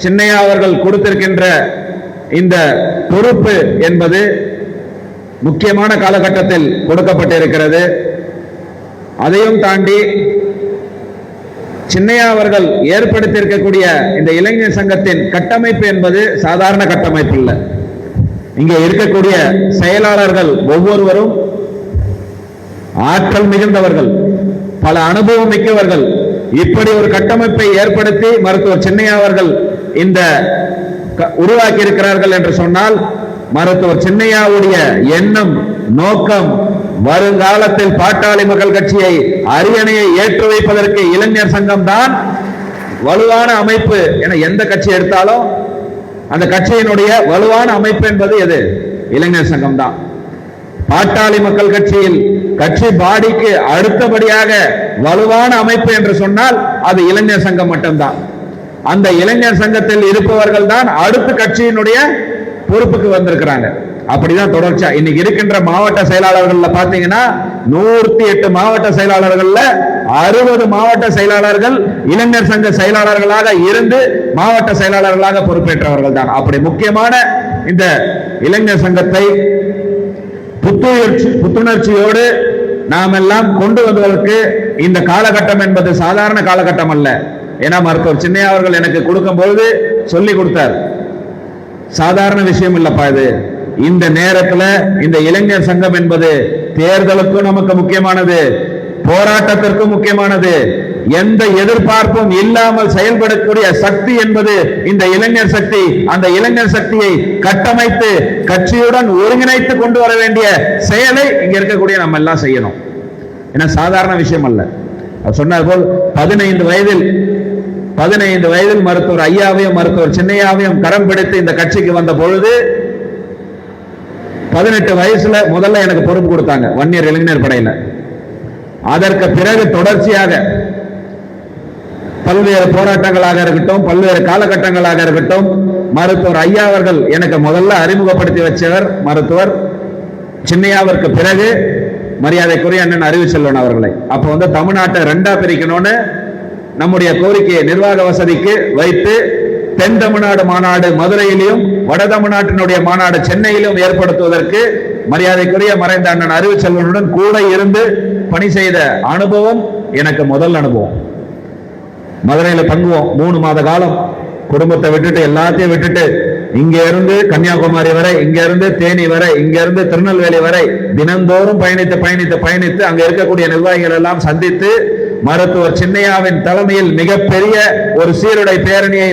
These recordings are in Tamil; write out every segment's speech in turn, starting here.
சின்னையா அவர்கள் கொடுத்திருக்கின்ற இந்த பொறுப்பு என்பது முக்கியமான காலகட்டத்தில் கொடுக்கப்பட்டிருக்கிறது. அதையும் தாண்டி சின்னையா அவர்கள் ஏற்படுத்தியிருக்கக்கூடிய இந்த இளைஞர் சங்கத்தின் கட்டமைப்பு என்பது சாதாரண கட்டமைப்பு இல்லை. இங்கே இருக்கக்கூடிய செயலாளர்கள் ஒவ்வொருவரும் ஆற்றல் மிகுந்தவர்கள், பல அனுபவம் மிக்கவர்கள். இப்படி ஒரு கட்டமைப்பை ஏற்படுத்தி மருத்துவர் சின்னையா அவர்கள் இந்த உருவாக்கி இருக்கிறார்கள் என்று சொன்னால், மருத்துவர் சின்னையாவுடைய எண்ணம், நோக்கம் வருங்காலத்தில் பாட்டாளி மக்கள் கட்சியை அரியணையை ஏற்று வைப்பதற்கு இளைஞர் சங்கம் தான் வலுவான அமைப்பு என எந்த கட்சி எடுத்தாலும் அந்த கட்சியினுடைய வலுவான அமைப்பு என்பது எது? இளைஞர் சங்கம் தான். பாட்டாளி மக்கள் கட்சியில் கட்சி பாடிக்கு அடுத்தபடியாக வலுவான அமைப்பு என்று சொன்னால் அது இளைஞர் சங்கம் மட்டும்தான். அந்த இளைஞர் சங்கத்தில் இருப்பவர்கள் தான் அடுத்த கட்சியினுடைய பொறுப்புக்கு வந்திருக்கிறாங்க. அப்படிதான் தொடர்ச்சியா இன்னைக்கு இருக்கின்ற மாவட்ட செயலாளர்கள் பாத்தீங்கன்னா 108 மாவட்ட செயலாளர்கள்ல 60 மாவட்ட செயலாளர்கள் இளைஞர் சங்க செயலாளர்களாக இருந்து மாவட்ட செயலாளர்களாக பொறுப்பேற்றவர்கள் தான். அப்படி முக்கியமான இந்த இளைஞர் சங்கத்தை புத்துணர்ச்சியோடு நாம் எல்லாம் கொண்டு வருவதற்கு இந்த காலகட்டம் என்பது சாதாரண காலகட்டம் அல்ல. ஏன்னா மருத்துவர் சின்னையா அவர்கள் எனக்கு கொடுக்கும் பொழுது சொல்லி கொடுத்தார், சாதாரண விஷயம் இல்லப்பா இது. இந்த நேரத்துல இந்த இளைஞர் சங்கம் என்பது தேர்தலுக்கும் நமக்கு முக்கியமானது, போராட்டத்திற்கும் முக்கியமானது. எந்த எதிர்பார்ப்பும் இல்லாமல் செயல்படக்கூடிய சக்தி என்பது இந்த இளைஞர் சக்தி. அந்த இளைஞர் சக்தியை கட்டமைத்து கட்சியுடன் ஒருங்கிணைத்து கொண்டு வர வேண்டிய செயலை இங்க இருக்கக்கூடிய நம்ம எல்லாம் செய்யணும். ஏன்னா சாதாரண விஷயம் அல்ல. சொன்னார் போல் 15 வயதில் மருத்துவர் ஐயாவையும் மருத்துவர் சின்னையாவையும் கரம் பிடித்து இந்த கட்சிக்கு வந்த பொழுது 18 வயசுல முதல்ல எனக்கு பொறுப்பு கொடுத்தாங்க வன்னியர் இளைஞர் படையில. அதற்கு பிறகு தொடர்ச்சியாக பல்வேறு போராட்டங்களாக இருக்கட்டும், பல்வேறு காலகட்டங்களாக இருக்கட்டும், மருத்துவர் ஐயா அவர்கள் எனக்கு முதல்ல அறிமுகப்படுத்தி வச்சவர் மருத்துவர் சின்னையாவிற்கு பிறகு மரியாதைக்குரிய அண்ணன் அறிவுச்செல்வன் அவர்களை. அப்போ தமிழ்நாட்டை 2ஆ பிரிக்கணும்னு நம்முடைய கோரிக்கையை நிர்வாக வசதிக்கு வைத்து தென் தமிழ்நாடு மாநாடு மதுரையிலும் வட தமிழ்நாட்டினுடைய மாநாடு சென்னையிலும் ஏற்படுத்துவதற்கு மரியாதைக்குரிய மறைந்த அண்ணன் அறிவுச்செல்வனுடன் கூட இருந்து பணி செய்த அனுபவம் எனக்கு முதல் அனுபவம். மதுரையில தங்குவோம் 3 மாத காலம், குடும்பத்தை விட்டுட்டு எல்லாத்தையும் விட்டுட்டு இங்க இருந்து கன்னியாகுமரி வரை, இங்க இருந்து தேனி வரை, இங்க இருந்து திருநெல்வேலி வரை தினந்தோறும் பயணித்து அங்க இருக்கக்கூடிய நிர்வாகிகள் எல்லாம் சந்தித்து மருத்துவர் சின்னையாவின் தலைமையில் மிகப்பெரிய ஒரு சீருடை பேரணியை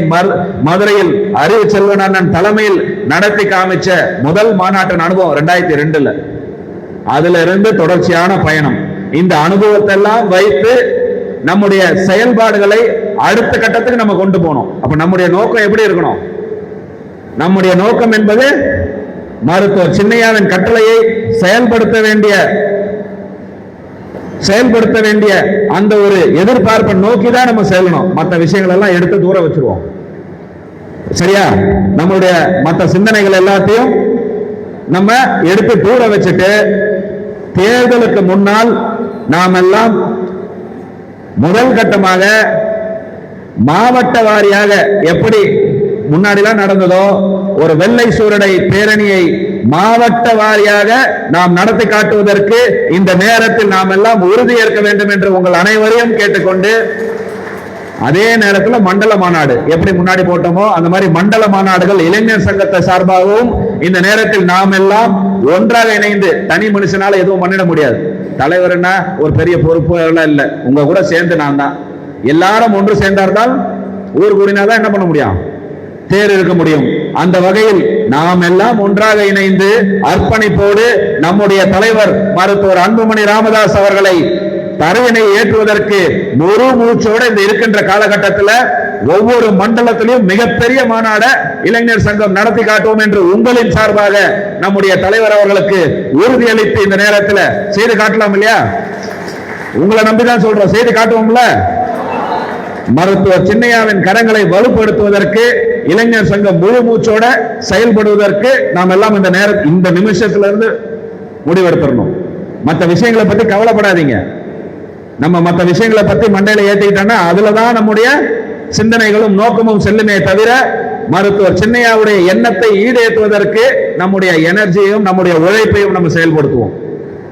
மதுரையில் அறிவுச்செல்வன் அண்ணன் தலைமையில் நடத்தி காமிச்ச முதல் மாநாட்டின் அனுபவம் 2002ல. அதுல இருந்து தொடர்ச்சியான பயணம். இந்த அனுபவத்தை எல்லாம் வைத்து நம்முடைய செயல்பாடுகளை அடுத்த கட்டத்துக்கு நம்ம கொண்டு போனோம். அப்ப நம்முடைய நோக்கம் எப்படி இருக்கணும்? நம்முடைய நோக்கம் என்பது மருத்துவர் சின்னையாவின் கட்டளையை செயல்படுத்த வேண்டிய அந்த ஒரு எதிர்பார்ப்பை நோக்கிதான் நம்ம செல்லணும். மற்ற விஷயங்கள் எல்லாம் எடுத்து தூர வச்சிருவோம். சரியா? நம்மளுடைய மற்ற சிந்தனைகள் எல்லாத்தையும் நம்ம எடுத்து தூர வச்சுட்டு தேர்தலுக்கு முன்னால் நாம் எல்லாம் முதல் கட்டமாக மாவட்ட வாரியாக எப்படி முன்னாடிலாம் நடந்ததோ ஒரு வெள்ளை சூரடை பேரணியை மாவட்ட வாரியாக நாம் நடத்தி காட்டுவதற்கு இந்த நேரத்தில் நாம் எல்லாம் உறுதியேற்க வேண்டும் என்று உங்கள் அனைவரையும் கேட்டுக்கொண்டு, அதே நேரத்தில் மண்டல மாநாடு எப்படி முன்னாடி போட்டோமோ அந்த மாதிரி மண்டல மாநாடுகள் இளைஞர் சங்கத்தை சார்பாகவும் இந்த நேரத்தில் நாம் எல்லாம் ஒன்றாக இணைந்து, தனி மனுஷனால எதுவும் பண்ணிட முடியாது. தலைவர்னா ஒரு பெரிய பொறுப்பு எல்லாம் இல்லை, உங்க கூட சேர்ந்து நான் தான். எல்லாரும் ஒன்று சேர்ந்தார்தான் ஊர் கூடினாதான் என்ன பண்ண முடியும்? தேர் இருக்க முடியும். அந்த வகையில் நாம் எல்லாம் ஒன்றாக இணைந்து அர்ப்பணிப்போடு நம்முடைய தலைவர் மருத்துவர் அன்புமணி ராமதாஸ் அவர்களை தரையினை ஏற்றுவதற்கு முழு மூச்சோடு இந்த இருக்கின்ற காலகட்டத்தில் ஒவ்வொரு மண்டலத்திலும் மிகப்பெரிய மாநாட இளைஞர் சங்கம் நடத்தி காட்டுவோம் என்று உங்களின் சார்பாக நம்முடைய தலைவர் அவர்களுக்கு உறுதியளித்து இந்த நேரத்தில் செய்து காட்டலாம் இல்லையா? உங்களை நம்பிதான் சொல்றோம், செய்து காட்டுவோம்ல. மருத்துவர் சின்னையாவின் கரங்களை வலுப்படுத்துவதற்கு இளைஞர் சங்கம் முழு மூச்சோட செயல்படுவதற்கு நாம் எல்லாம் இந்த நிமிஷத்துல இருந்து முடிவெடுத்துடணும். மற்ற விஷயங்களை பத்தி கவலைப்படாதீங்க. நம்ம மற்ற விஷயங்களை பத்தி மண்டையில ஏத்திக்கிட்டோம்னா அதுலதான் நம்முடைய சிந்தனைகளும் நோக்கமும் செல்லுமே தவிர மருத்துவர் சின்னையாவுடைய எண்ணத்தை ஈடேற்றுவதற்கு நம்முடைய எனர்ஜியையும் நம்முடைய உழைப்பையும் நம்ம செயல்படுத்துவோம்.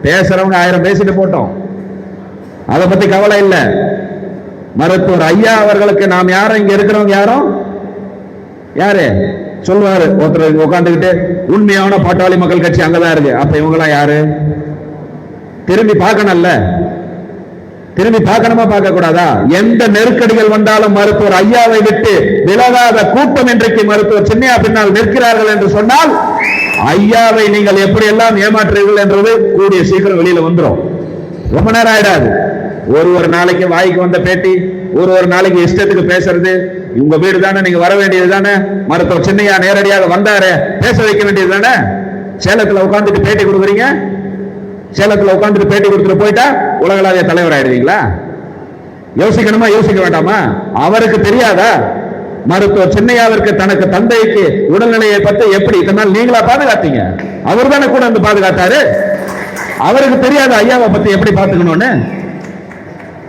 பேசுறவங்க 1000 பேசிட்டு போட்டோம், அதை பத்தி கவலை இல்லை. மருத்துவர் ஐயா அவர்களுக்கு நாம் யாரும், இங்க இருக்கிறவங்க யாரும் யாரு சொல்லுவாரு ஒருத்தர் உட்காந்துக்கிட்டு, உண்மையான பாட்டாளி மக்கள் கட்சி அங்கதான் இருக்கு. அப்ப இவங்க எல்லாம் யாரு? திரும்பி பார்க்கணும்ல, திரும்பி பார்க்கணுமா பார்க்க கூடாதா? எந்த நெருக்கடிகள் வந்தாலும் மருத்துவர் ஐயாவை விட்டு விலகாத கூட்டம் இன்றைக்கு மருத்துவர் சின்னையா பின்னால் நிற்கிறார்கள் என்று சொன்னால், ஐயாவை நீங்கள் எப்படி எல்லாம் ஏமாற்றுவீர்கள் என்றது கூடிய சீக்கிரம் வெளியில வந்துடும். ரொம்ப நேரம் ஆயிடாது. ஒரு நாளைக்கு வாய்க்கு வந்த பேட்டி, ஒரு நாளைக்கு இஷ்டத்துக்கு பேசுறது. உங்க வீடு தானே, நீங்க வர வேண்டியது தானே. மருத்துவர் சின்னையா நேரடியாக வந்தாரு, பேச வைக்க வேண்டியது தானே. சேலத்துல உட்காந்துட்டு பேட்டி கொடுக்குறீங்க, சேலத்துல உட்காந்துட்டு பேட்டி கொடுத்துட்டு போயிட்டா உலகளாவிய தலைவர் ஆயிடுவீங்களா? யோசிக்கணுமா, யோசிக்க வேண்டாமா? அவருக்கு தெரியாதா மருத்துவர் சின்னையாவிற்கு தனக்கு தந்தைக்கு உடல்நிலையை பத்தி எப்படி இதனால் நீங்களா பாதுகாத்தீங்க? அவர் தானே கூட வந்து பாதுகாத்தாரு. அவருக்கு தெரியாத ஐயாவை பத்தி எப்படி பாத்துக்கணும்னு?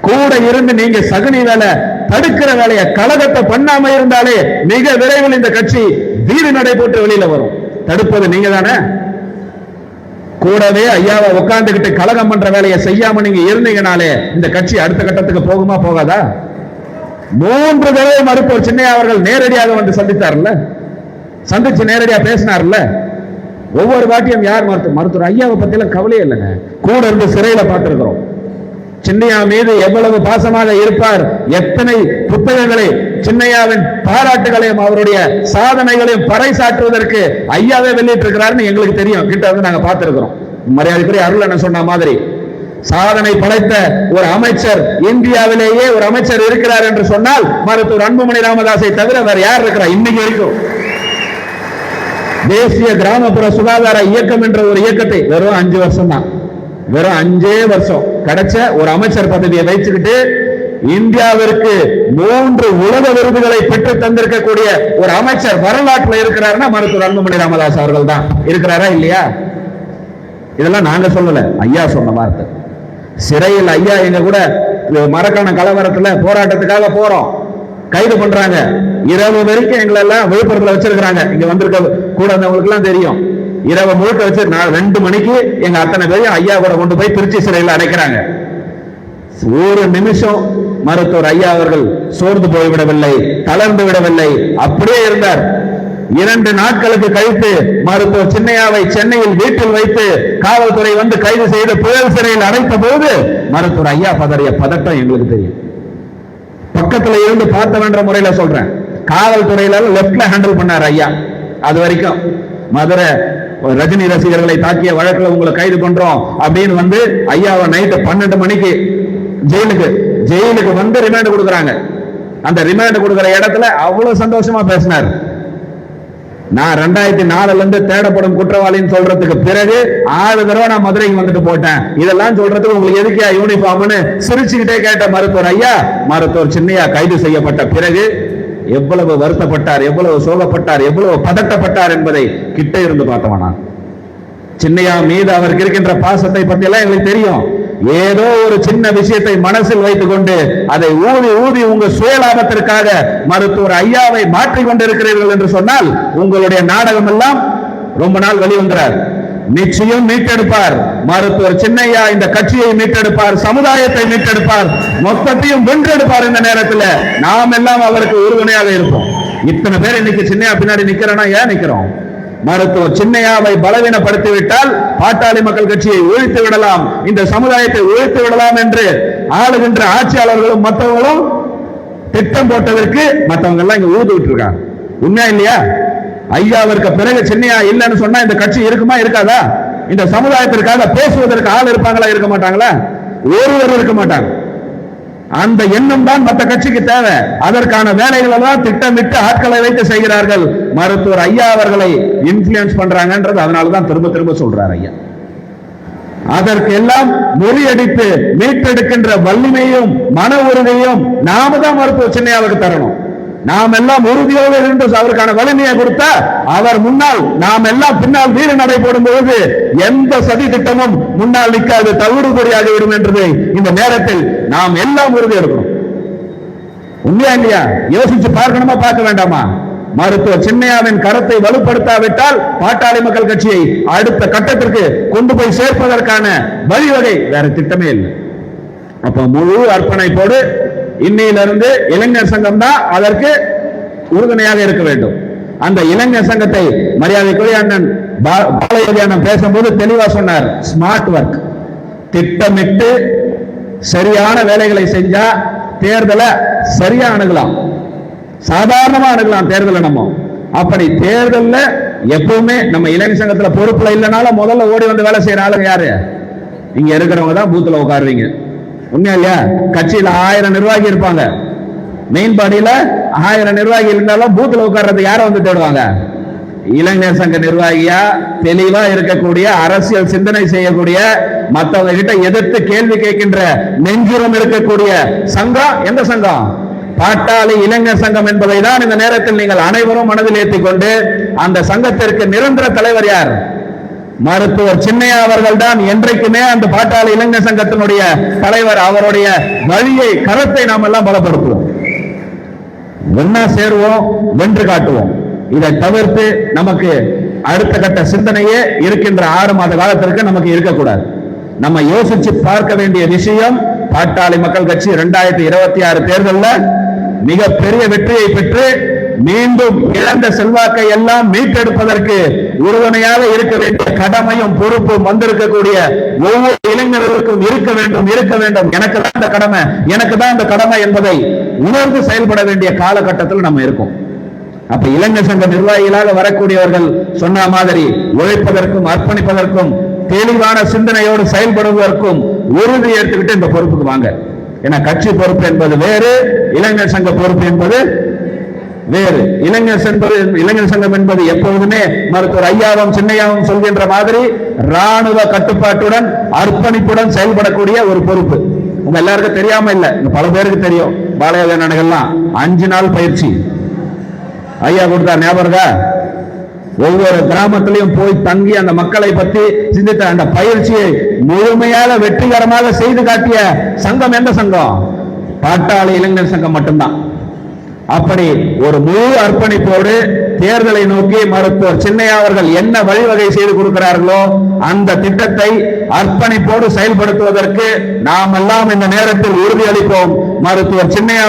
கூட இருந்து நீங்க சகுனி வேலை, தடுக்கிற வேலையை, கலகத்தை பண்ணாம இருந்தாலே மிக விரைவில் இந்த கட்சி வீடு நடை போட்டு வெளியில வரும். தடுப்பது நீங்க தானே. கூடவே ஐயாவை உட்கார்ந்துகிட்டு கலகம் பண்ற வேலையை செய்யாம நீங்க இருந்தீங்கனாலே இந்த கட்சி அடுத்த கட்டத்துக்கு போகுமா போகாதா? 3 தடவை மருத்துவர் சின்னையா அவர்கள் நேரடியாக வந்து சந்தித்தார்ல, சந்திச்சு நேரடியா பேசினார்ல. ஒவ்வொரு வாட்டியும் யார் மருத்துவர் ஐயாவை பத்தி எல்லாம் கவலையே இல்லைங்க. கூட இருந்து சிறையில பார்த்திருக்கிறோம். சின்னையா மீது எவ்வளவு பாசமாக இருப்பார், எத்தனை புத்தகங்களை சின்னையாவின் பாராட்டுகளையும் அவருடைய சாதனைகளையும் பறைசாற்றுவதற்கு ஐயாவே வெளியிட்டு இருக்கிறாருன்னு எங்களுக்கு தெரியும். கிட்ட வந்து நாங்க பார்த்திருக்கிறோம். மரியாதைக்குரிய அருள் என்ன சொன்ன மாதிரி சாதனை படைத்த ஒரு அமைச்சர் இந்தியாவிலேயே ஒரு அமைச்சர் இருக்கிறார் என்று சொன்னால் மருத்துவர் அன்புமணி ராமதாஸை தவிர வேற யார் இருக்கிறார்? இன்னைக்கு வரைக்கும் தேசிய கிராமப்புற சுகாதார இயக்கம் என்ற ஒரு இயக்கத்தை வெறும் 5 வருஷம் தான், வெறும் 5 வருஷம் கிடைச்ச ஒரு அமைச்சர் பதவியை வைச்சுக்கிட்டு இந்தியாவிற்கு 3 உலக விருதுகளை பெற்று தந்திருக்கக்கூடிய ஒரு அமைச்சர் வரலாற்றில் இருக்கிறாருன்னா மருத்துவர் அன்புமணி ராமதாஸ் அவர்கள் தான். இருக்கிறாரா இல்லையா? இதெல்லாம் நாங்க சொல்லல, ஐயா சொன்ன வார்த்தை. சிறையில் ஐயா எங்க கூட மரக்காண கலவரத்துல போராட்டத்துக்காக போறோம், கைது பண்றாங்க. இரவு வரைக்கும் எங்களை எல்லாம் விழுப்புரத்துல வச்சிருக்கிறாங்க. இங்க வந்திருக்க கூட இருந்தவங்களுக்கு எல்லாம் தெரியும். இரவு முழுக்க வச்சு 2 மணிக்கு எங்க அத்தனை பேரையும் ஐயா கூட கொண்டு போய் திருச்சி சிறையில் அடைக்கிறாங்க. ஒரு நிமிஷம் மருத்துவர் ஐயா அவர்கள் சோர்ந்து போய்விடவில்லை, தளர்ந்து விடவில்லை, அப்படியே இருந்தார். 2 நாட்களுக்கு கழித்து மருத்துவர் சின்னையாவை சென்னையில் வீட்டில் வைத்து காவல்துறை வந்து கைது செய்து புயல் சிறையில் அடைத்த போது மருத்துவர் ஐயா பதறிய பதட்டம் எங்களுக்கு தெரியும். பக்கத்துல இருந்து பார்த்தவன்ற முறையில சொல்றேன், காவல்துறையில லெப்ட்ல ஹேண்டில் பண்ணார் ஐயா. அது வரைக்கும் மதுரை ரஜினி ரசிகர்களை தாக்கிய வழக்கில் உங்களை கைது பண்றோம் அப்படின்னு வந்து ஐயாவை நைட்டு 12 மணிக்கு ஜெயிலுக்கு வந்து ரிமாண்ட் கொடுக்குறாங்க. அந்த ரிமாண்ட் கொடுக்கிற இடத்துல அவ்வளவு சந்தோஷமா பேசினார். நான் 2004 இருந்து தேடப்படும் குற்றவாளின்னு சொல்றதுக்கு பிறகு 6 தடவை நான் மதுரைக்கு வந்துட்டு போட்டேன். இதெல்லாம் சொல்றதுக்கு உங்களுக்கு எதுக்கா யூனிஃபார்ம்னு சிரிச்சுக்கிட்டே கேட்ட மருத்துவர் ஐயா, மருத்துவர் சின்னையா கைது செய்யப்பட்ட பிறகு எவ்வளவு வருத்தப்பட்டார், எவ்வளவு சோகப்பட்டார், எவ்வளவு பதட்டப்பட்டார் என்பதை கிட்ட இருந்து பார்த்தவனா. சின்னையா மீது அவருக்கு இருக்கின்ற பாசத்தை பத்தி எல்லாம் எங்களுக்கு தெரியும். ஏதோ ஒரு சின்ன விஷயத்தை மனசில் வைத்துக் கொண்டு அதை ஊதி ஊதி உங்க சுயலாபத்திற்காக மருத்துவர் ஐயாவை மாற்றிக் கொண்டிருக்கிறீர்கள் என்று சொன்னால் உங்களுடைய நாடகம் எல்லாம் ரொம்ப நாள் வெளிவந்தார். நிச்சயம் மீட்டெடுப்பார் மருத்துவர் சின்னையா. இந்த கட்சியை மீட்டெடுப்பார், சமுதாயத்தை மீட்டெடுப்பார், மொத்தத்தையும் வென்றெடுப்பார். இந்த நேரத்தில் நாம் எல்லாம் அவருக்கு உறுதுணையாக இருப்போம். இத்தனை பேர் இன்னைக்கு சின்னையா பின்னாடி நிக்கிறோம்னா ஏன் நிக்கிறோம்? மருத்துவர் சின்னையாவை பலவீனப்படுத்தி விட்டால் பாட்டாளி மக்கள் கட்சியை ஒழித்து விடலாம், இந்த சமுதாயத்தை ஒழித்து விடலாம் என்று ஆளுகின்ற ஆட்சியாளர்களும் மற்றவங்களும் திட்டம் போட்டதற்கு மற்றவங்க எல்லாம் இங்க ஊது விட்டு இருக்காங்க. உண்மையா இல்லையா? ஐயாவிற்கு பிறகு சின்னையா இல்லைன்னு சொன்னா இந்த கட்சி இருக்குமா இருக்காதா? இந்த சமுதாயத்திற்காக பேசுவதற்கு ஆள் இருப்பாங்களா இருக்க மாட்டாங்களா? ஒருவர் இருக்க மாட்டாங்க. அந்த எண்ணம் தான் மற்ற கட்சிக்கு தேவை. அதற்கான வேலைகள் எல்லாம் திட்டமிட்டு ஆட்களை வைத்து செய்கிறார்கள். மருத்துவர் ஐயா அவர்களை இன்ஃப்ளூயன்ஸ் பண்றாங்கன்றது அதனாலதான் திரும்ப திரும்ப சொல்றார் ஐயா. அதற்கு எல்லாம் முறியடித்து மீட்டெடுக்கின்ற வலிமையும் மன உறுதியும் நாம தான் மருத்துவர் சின்னையாவுக்கு தரணும். நாம் எல்லாம் உறுதியோடு இருந்து அவருக்கான வலிமையை கொடுத்தா அவர் முன்னால், நாம் எல்லாம் பின்னால் வீடு நடை போடும் பொழுது எந்த சதி திட்டமும் முன்னால் நிற்காது, தவிடுபடியாகிவிடும் என்றதை இந்த நேரத்தில் நாம் எல்லாம் உறுதி எடுக்கணும். உண்மையா இல்லையா? யோசிச்சு பார்க்கணுமா பார்க்க வேண்டாமா? மருத்துவர் சின்னையாவின் கரத்தை வலுப்படுத்தாவிட்டால் பாட்டாளி மக்கள் கட்சியை அடுத்த கட்டத்திற்கு கொண்டு போய் சேர்ப்பதற்கான வழிவகை வேற திட்டமே இல்லை. அப்ப முழு அர்ப்பணிப்போடு இன்னையிலிருந்து இளைஞர் சங்கம் தான் அதற்கு உறுதுணையாக இருக்க வேண்டும். அந்த இளைஞர் சங்கத்தை மரியாதைக்குரிய அண்ணன் பாலயோகி அண்ணன் பேசும்போது தெளிவா சொன்னார். ஸ்மார்ட் ஒர்க், திட்டமிட்டு சரியான வேலைகளை செஞ்சா தேர்தலை சரியா அணுகலாம், சாதாரணமா அணுகலாம் தேர்தலை. நம்ம அப்படி தேர்தல்ல எப்பவுமே நம்ம இளைஞர் சங்கத்துல பொறுப்புல இல்லைனாலும் முதல்ல ஓடி வந்து வேலை செய்யற ஆளுங்க யாரு? இங்க இருக்கிறவங்க தான் பூத்துல உட்காருவீங்க. உண்மையா இல்லையா? கட்சியில 1000 நிர்வாகி இருப்பாங்க, மெயின் பாடியில 1000 நிர்வாகி இருந்தாலும் பூத்துல உட்கார்றது யாரை வந்து தேடுவாங்க? இளைஞர் சங்க நிர்வாகியா தெளிவா இருக்கக்கூடிய, அரசியல் சிந்தனை செய்யக்கூடிய, மற்றவங்க கிட்ட எதிர்த்து கேள்வி கேட்கின்ற நெஞ்சுரம் இருக்கக்கூடிய சங்கம் எந்த சங்கம்? பாட்டாளி இளைஞர் சங்கம் என்பதை தான் இந்த நேரத்தில் நீங்கள் அனைவரும் மனதில் ஏற்றிக் கொண்டு, அந்த சங்கத்திற்கு நிரந்தர தலைவர் யார்? மருத்துவர் சின்னையா அவர்கள் தான் என்றைக்குமே அந்த பாட்டாளி இளைஞர் சங்கத்தினுடைய தலைவர். அவருடைய வழியை, கரத்தை நாம் எல்லாம் பலப்படுத்துவோம், ஒன்னா சேருவோம், வென்று காட்டுவோம். இதை தவிர்த்து நமக்கு அடுத்த கட்ட சிந்தனையே இருக்கின்ற 6 மாத காலத்திற்கு நமக்கு இருக்கக்கூடாது. நம்ம யோசிச்சு பார்க்க வேண்டிய விஷயம், பாட்டாளி மக்கள் கட்சி 2026 தேர்தலில் மிக பெரிய வெற்றியை பெற்று மீண்டும் இழந்த செல்வாக்கை எல்லாம் மீட்டெடுப்பதற்கு உறுதுணையாக இருக்க வேண்டிய கடமையும் பொறுப்பும் வந்திருக்கக்கூடிய ஒவ்வொரு இளைஞர்களுக்கும் இருக்க வேண்டும், இருக்க வேண்டும். எனக்கு தான் இந்த கடமை, எனக்கு தான் இந்த கடமை என்பதை உணர்ந்து செயல்பட வேண்டிய காலகட்டத்தில் நம்ம இருக்கோம். அப்ப இளைஞர் சங்க நிர்வாகிகளாக வரக்கூடியவர்கள் சொன்ன மாதிரி உழைப்பதற்கும் அர்ப்பணிப்பதற்கும் தெளிவான சிந்தனையோடு செயல்படுவதற்கும் உறுதி எடுத்துக்கிட்டு இந்த பொறுப்புக்கு வாங்க. ஏன்னா கட்சி பொறுப்பு என்பது வேறு, இளைஞர் சங்க பொறுப்பு என்பது வேறு. இளைஞர் சங்கம் என்பது எப்போதுமே மருத்துவர் ஐயாவும் சின்னையாவும் சொல்கின்ற மாதிரி ராணுவ கட்டுப்பாட்டுடன் அர்ப்பணிப்புடன் செயல்படக்கூடிய ஒரு பொறுப்பு. உங்க எல்லாருக்கும் தெரியாம இல்ல, பல பேருக்கு தெரியும். பாலயோகி அண்ணனுக்கெல்லாம் 5 நாள் பயிற்சி ஐயா கொடுத்தார், ஞாபகம்? ஒவ்வொரு கிராமத்திலையும் போய் தங்கி அந்த மக்களை பற்றி சிந்தித்த அந்த பயிற்சியை முழுமையாக வெற்றிகரமாக செய்து காட்டிய சங்கம் எந்த சங்கம்? பாட்டாளி இளைஞர் சங்கம் மட்டும்தான். அப்படி ஒரு முழு அர்ப்பணிப்போடு தேர்தலை நோக்கி மருத்துவர் சின்னையா அவர்கள் என்ன வழிவகை செய்து கொடுக்கிறார்களோ அந்த திட்டத்தை அர்ப்பணிப்போடு செயல்படுத்துவதற்கு நாம் எல்லாம் இந்த நேரத்தில் உறுதியளிப்போம். மருத்துவர் சின்னையா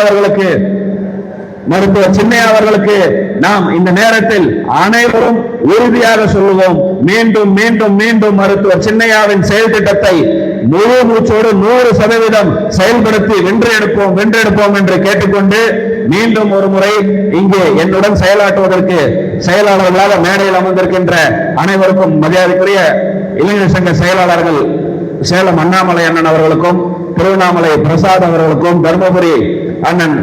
அவர்களுக்கு நாம் இந்த நேரத்தில் அனைவரும் உறுதியாக சொல்லுவோம். மீண்டும் மீண்டும் மீண்டும் மருத்துவர் சின்னையாவின் செயல் திட்டத்தை முழு மூச்சோடு 100% செயல்படுத்தி வென்றெடுப்போம் என்று கேட்டுக்கொண்டு, மீண்டும் ஒரு முறை இங்கே என்னுடன் செயலாற்றுவதற்கு செயலாளர்களாக மேடையில் அமர்ந்திருக்கின்ற அனைவருக்கும் மரியாதைக்குரிய இளைஞர் சங்க செயலாளர்கள் சேலம் அண்ணாமலை அண்ணன் அவர்களுக்கும், திருவண்ணாமலை பிரசாத் அவர்களுக்கும், தர்மபுரி அண்ணன்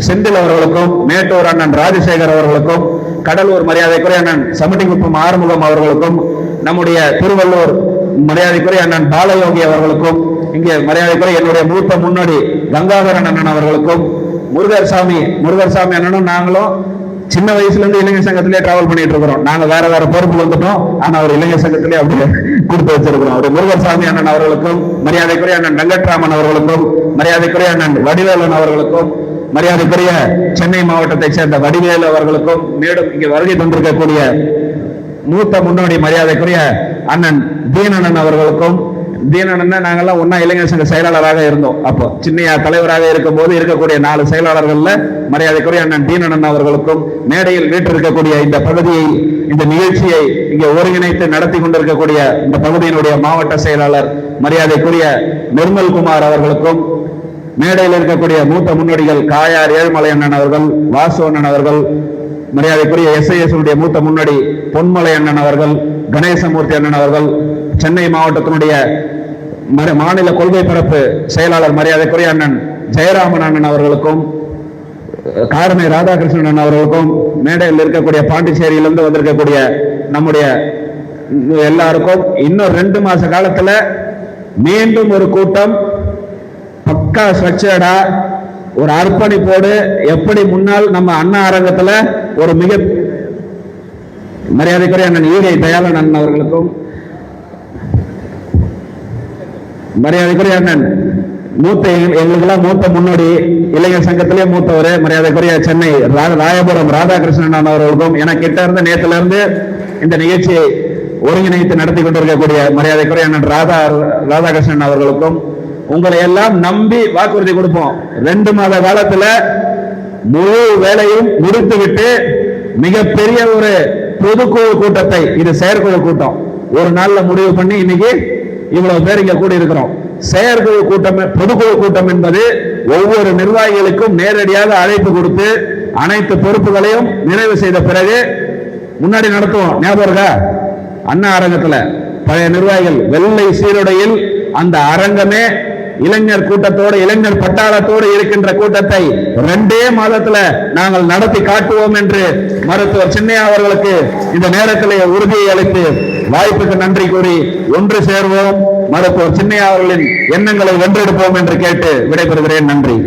செந்தில் அவர்களுக்கும், மேட்டூர் அண்ணன் ராஜசேகர் அவர்களுக்கும், கடலூர் மரியாதைக்குரிய அண்ணன் சமட்டிக்குப்பம் ஆறுமுகம் அவர்களுக்கும், நம்முடைய திருவள்ளூர் மரியாதைக்குரிய அண்ணன் பாலயோகி அவர்களுக்கும், இங்கே மரியாதைக்குரிய என்னுடைய மூத்த முன்னோடி கங்காதரன் அண்ணன் அவர்களுக்கும், முருகர்சாமி அண்ணனும் நாங்களும் சின்ன வயசுல இருந்து இளைஞர் சங்கத்திலே டிராவல் பண்ணிட்டு இருக்கிறோம். நாங்க வேற பொறுப்பு வந்துட்டோம், ஆனா அவர் இளைஞர் சங்கத்திலே அப்படியே கொடுத்து வச்சிருக்கிறோம். ஒரு முருகர்சாமி அண்ணன் அவர்களுக்கும், மரியாதைக்குரிய அண்ணன் வெங்கட்ராமன் அவர்களுக்கும், மரியாதைக்குரிய அண்ணன் வடிவேலன் அவர்களுக்கும், மரியாதைக்குரிய சென்னை மாவட்டத்தை சேர்ந்த வடிவேலு அவர்களுக்கும், மேலும் இங்கே வருகை தந்திருக்கக்கூடிய மூத்த முன்னோடி மரியாதைக்குரிய அண்ணன் தீனண்ணன் அவர்களுக்கும். தீனண்ணன் நாங்கெல்லாம் ஒன்னா இளைஞர் சங்க செயலாளராக இருந்தோம். அப்போ சின்னையா தலைவராக இருக்கும் போது இருக்கக்கூடிய 4 செயலாளர்கள்ல மரியாதைக்குரிய அண்ணன் தீனண்ணன் அவர்களுக்கும், மேடையில் வீட்டிருக்கக்கூடிய இந்த பகுதியை, இந்த நிகழ்ச்சியை இங்கே ஒருங்கிணைத்து நடத்தி கொண்டிருக்கக்கூடிய இந்த பகுதியினுடைய மாவட்ட செயலாளர் மரியாதைக்குரிய நிர்மல் குமார் அவர்களுக்கும், மேடையில் இருக்கக்கூடிய மூத்த முன்னோடிகள் காயார் ஏழுமலை அண்ணன் அவர்கள், வாசு அண்ணன் அவர்கள், மரியாதைக்குரிய SIS மூத்த முன்னோடி பொன்மலை அண்ணன் அவர்கள், கணேசமூர்த்தி அண்ணன் அவர்கள், சென்னை மாவட்டத்தினுடைய மாநில கொள்கை பரப்பு செயலாளர் மரியாதைக்குரிய அண்ணன் ஜெயராமன் அண்ணன் அவர்களுக்கும், காரணை ராதாகிருஷ்ணன் அவர்களுக்கும், மேடையில் இருக்கக்கூடிய பாண்டிச்சேரியிலிருந்து வந்திருக்கக்கூடிய நம்முடைய எல்லாருக்கும், இன்னும் 2 மாச காலத்துல மீண்டும் ஒரு கூட்டம் பக்கா ஸ்ட்ரக்சர்டா ஒரு அர்ப்பணிப்போடு, எப்படி முன்னால் நம்ம அண்ணா அரங்கத்துல ஒரு மிக மரியாதைக்குரிய அண்ணன் ஈகை தயாளன் அண்ணன் அவர்களுக்கும், மரியாதைக்குரிய அண்ணன் எங்களுக்கெல்லாம் மூத்த முன்னோடி, இளைஞர் சங்கத்திலே மூத்தவர், மரியாதைக்குரிய சென்னை ராயபுரம் ராதாகிருஷ்ணன் அவர்களுக்கும், என கிட்ட இருந்து நேத்துல இருந்து இந்த நிகழ்ச்சியை ஒருங்கிணைத்து நடத்தி கொண்டிருக்கக்கூடிய மரியாதைக்குரிய அண்ணன் ராதாகிருஷ்ணன் அவர்களுக்கும், உங்களை எல்லாம் நம்பி வாக்குறுதி கொடுப்போம். 2 மாத காலத்துல முழு வேலையும் முடித்துவிட்டு மிகப்பெரிய ஒரு பொதுக்குழு கூட்டத்தை, இது செயற்குழு கூட்டம், ஒரு நாள்ல முடிவு பண்ணி இன்னைக்கு இவ்வளவு பேர் இங்க கூடி இருக்கிறோம். செயற்குழு கூட்டம், பொதுக்குழு கூட்டம் என்பது ஒவ்வொரு நிர்வாகிகளுக்கும் நேரடியாக அழைப்பு கொடுத்து அனைத்து பொறுப்புகளையும் நிறைவு செய்த பிறகு முன்னாடி நடத்துவோம். ஞாபகம் இருக்கா? அண்ணா அரங்கத்துல பழைய நிர்வாகிகள் வெள்ளை சீருடையில் அந்த அரங்கமே இளைஞர் கூட்டத்தோடு, இளைஞர் பட்டாளத்தோடு இருக்கின்ற கூட்டத்தை 2 மாதத்துல நாங்கள் நடத்தி காட்டுவோம் என்று மருத்துவர் சின்னையா அவர்களுக்கு இந்த நேரத்திலே உறுதியை அளித்து வாய்ப்புக்கு நன்றி கூறி ஒன்று சேர்வோம், மருத்துவர் சின்னையா அவர்களின் எண்ணங்களை வென்றெடுப்போம் என்று கேட்டு விடைபெறுகிறேன். நன்றி.